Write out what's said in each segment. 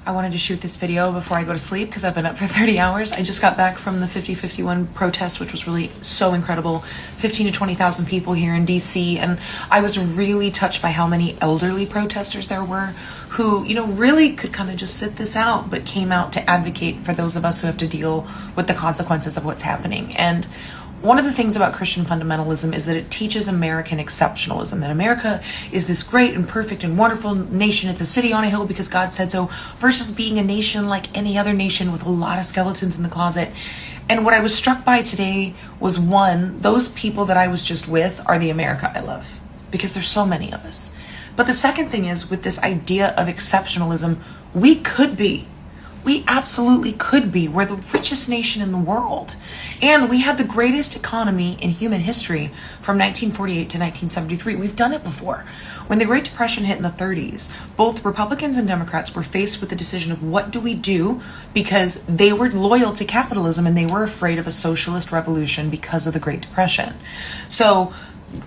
I wanted to shoot this video before I go to sleep because I've been up for 30 hours. I just got back from the 5051 protest, which was really so incredible. 15 to 20,000 people here in DC. And I was really touched by how many elderly protesters there were who, really could kind of just sit this out, but came out to advocate for those of us who have to deal with the consequences of what's happening. And one of the things about Christian fundamentalism is that it teaches American exceptionalism, that America is this great and perfect and wonderful nation. It's a city on a hill because God said so, versus being a nation like any other nation with a lot of skeletons in the closet. And what I was struck by today was, one, those people that I was just with are the America I love, because there's so many of us. But the second thing is, with this idea of exceptionalism, we absolutely could be. We're the richest nation in the world. And we had the greatest economy in human history from 1948 to 1973. We've done it before. When the Great Depression hit in the 30s, both Republicans and Democrats were faced with the decision of what do we do, because they were loyal to capitalism and they were afraid of a socialist revolution because of the Great Depression. So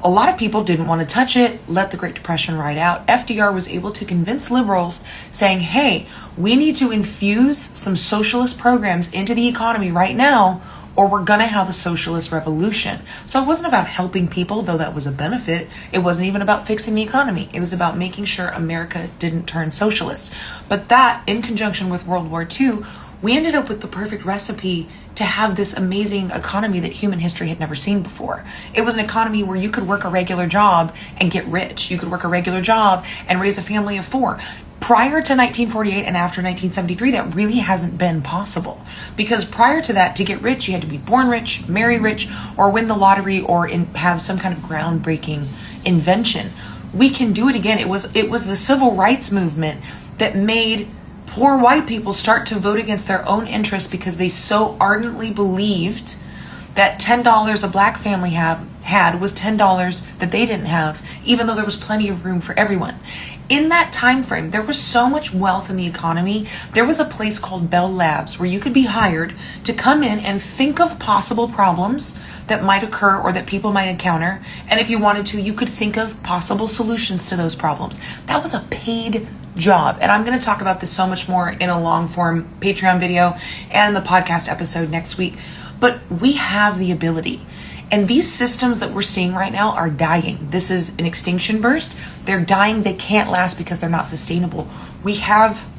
a lot of people didn't want to touch it, let the Great Depression ride out. FDR was able to convince liberals, saying, hey, we need to infuse some socialist programs into the economy right now, or we're going to have a socialist revolution. So it wasn't about helping people, though that was a benefit. It wasn't even about fixing the economy. It was about making sure America didn't turn socialist. But that, in conjunction with World War II, we ended up with the perfect recipe to have this amazing economy that human history had never seen before. It was an economy where you could work a regular job and get rich. You could work a regular job and raise a family of 4. Prior to 1948 and after 1973, that really hasn't been possible. Because prior to that, to get rich, you had to be born rich, marry rich, or win the lottery, or have some kind of groundbreaking invention. We can do it again. It was the civil rights movement that made poor white people start to vote against their own interests, because they so ardently believed that $10 a black family had was $10 that they didn't have, even though there was plenty of room for everyone. In that time frame, there was so much wealth in the economy. There was a place called Bell Labs where you could be hired to come in and think of possible problems that might occur or that people might encounter. And if you wanted to, you could think of possible solutions to those problems. That was a paid job. And I'm going to talk about this so much more in a long form Patreon video and the podcast episode next week. But we have the ability. And these systems that we're seeing right now are dying. This is an extinction burst. They're dying. They can't last because they're not sustainable. We have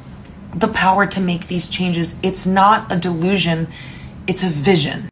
the power to make these changes. It's not a delusion. It's a vision.